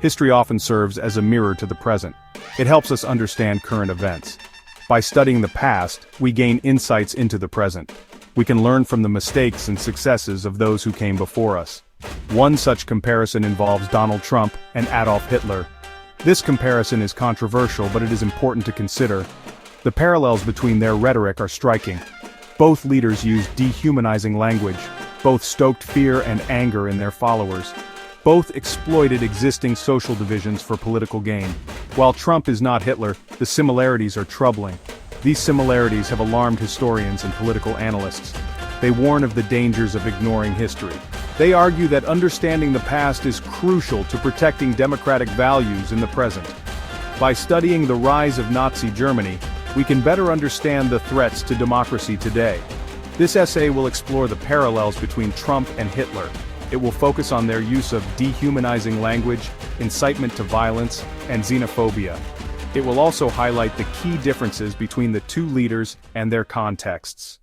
History often serves as a mirror to the present. It helps us understand current events. By studying the past, we gain insights into the present. We can learn from the mistakes and successes of those who came before us. One such comparison involves Donald Trump and Adolf Hitler. This comparison is controversial, but it is important to consider. The parallels between their rhetoric are striking. Both leaders used dehumanizing language. Both stoked fear and anger in their followers. Both exploited existing social divisions for political gain. While Trump is not Hitler, the similarities are troubling. These similarities have alarmed historians and political analysts. They warn of the dangers of ignoring history. They argue that understanding the past is crucial to protecting democratic values in the present. By studying the rise of Nazi Germany, we can better understand the threats to democracy today. This essay will explore the parallels between Trump and Hitler. It will focus on their use of dehumanizing language, incitement to violence, and xenophobia. It will also highlight the key differences between the two leaders and their contexts.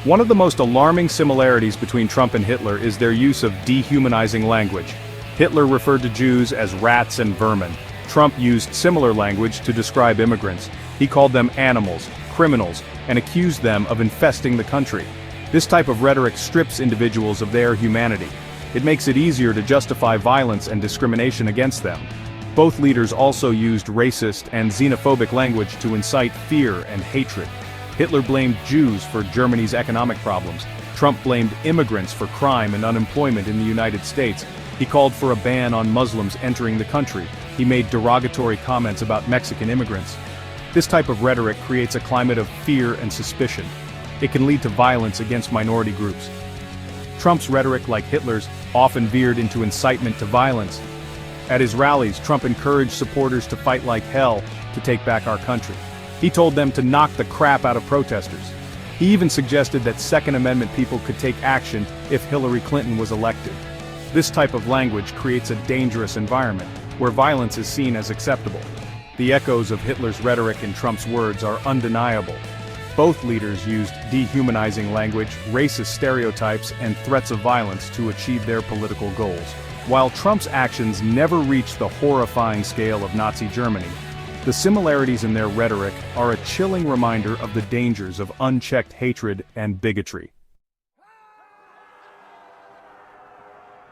One of the most alarming similarities between Trump and Hitler is their use of dehumanizing language. Hitler referred to Jews as rats and vermin. Trump used similar language to describe immigrants. He called them animals, criminals, and accused them of infesting the country. This type of rhetoric strips individuals of their humanity. It makes it easier to justify violence and discrimination against them. Both leaders also used racist and xenophobic language to incite fear and hatred. Hitler blamed Jews for Germany's economic problems. Trump blamed immigrants for crime and unemployment in the United States. He called for a ban on Muslims entering the country. He made derogatory comments about Mexican immigrants. This type of rhetoric creates a climate of fear and suspicion. It can lead to violence against minority groups. Trump's rhetoric, like Hitler's, often veered into incitement to violence. At his rallies, Trump encouraged supporters to fight like hell to take back our country. He told them to knock the crap out of protesters. He even suggested that Second Amendment people could take action if Hillary Clinton was elected. This type of language creates a dangerous environment, where violence is seen as acceptable. The echoes of Hitler's rhetoric in Trump's words are undeniable. Both leaders used dehumanizing language, racist stereotypes, and threats of violence to achieve their political goals. While Trump's actions never reached the horrifying scale of Nazi Germany, the similarities in their rhetoric are a chilling reminder of the dangers of unchecked hatred and bigotry.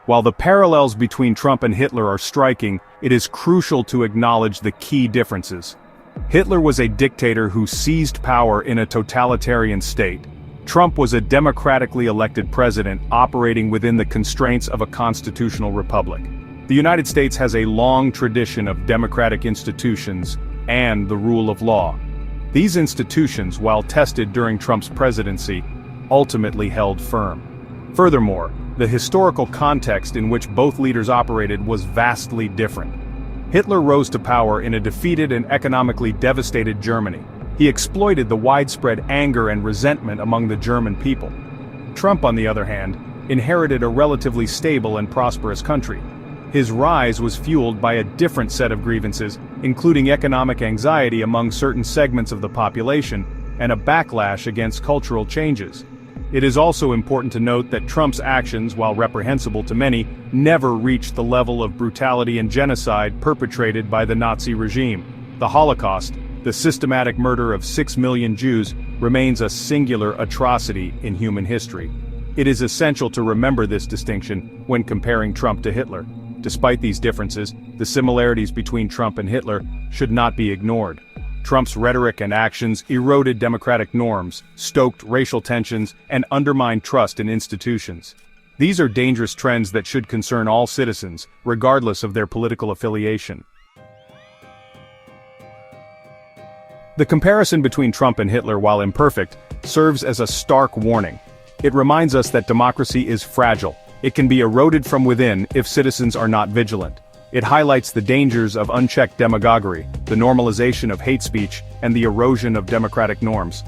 While the parallels between Trump and Hitler are striking, it is crucial to acknowledge the key differences. Hitler was a dictator who seized power in a totalitarian state. Trump was a democratically elected president operating within the constraints of a constitutional republic. The United States has a long tradition of democratic institutions and the rule of law. These institutions, while tested during Trump's presidency, ultimately held firm. Furthermore, the historical context in which both leaders operated was vastly different. Hitler rose to power in a defeated and economically devastated Germany. He exploited the widespread anger and resentment among the German people. Trump, on the other hand, inherited a relatively stable and prosperous country. His rise was fueled by a different set of grievances, including economic anxiety among certain segments of the population, and a backlash against cultural changes. It is also important to note that Trump's actions, while reprehensible to many, never reached the level of brutality and genocide perpetrated by the Nazi regime. The Holocaust, the systematic murder of 6 million Jews, remains a singular atrocity in human history. It is essential to remember this distinction when comparing Trump to Hitler. Despite these differences, the similarities between Trump and Hitler should not be ignored. Trump's rhetoric and actions eroded democratic norms, stoked racial tensions, and undermined trust in institutions. These are dangerous trends that should concern all citizens, regardless of their political affiliation. The comparison between Trump and Hitler, while imperfect, serves as a stark warning. It reminds us that democracy is fragile. It can be eroded from within if citizens are not vigilant. It highlights the dangers of unchecked demagoguery, the normalization of hate speech, and the erosion of democratic norms.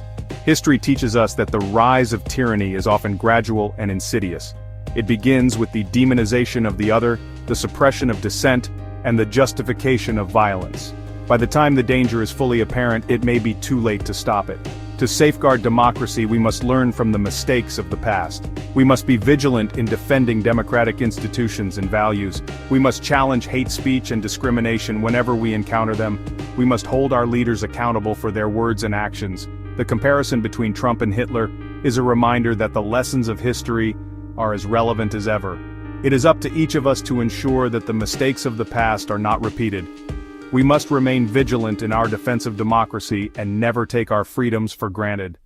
History teaches us that the rise of tyranny is often gradual and insidious. It begins with the demonization of the other, the suppression of dissent, and the justification of violence. By the time the danger is fully apparent, it may be too late to stop it. To safeguard democracy, we must learn from the mistakes of the past. We must be vigilant in defending democratic institutions and values. We must challenge hate speech and discrimination whenever we encounter them. We must hold our leaders accountable for their words and actions. The comparison between Trump and Hitler is a reminder that the lessons of history are as relevant as ever. It is up to each of us to ensure that the mistakes of the past are not repeated. We must remain vigilant in our defense of democracy and never take our freedoms for granted.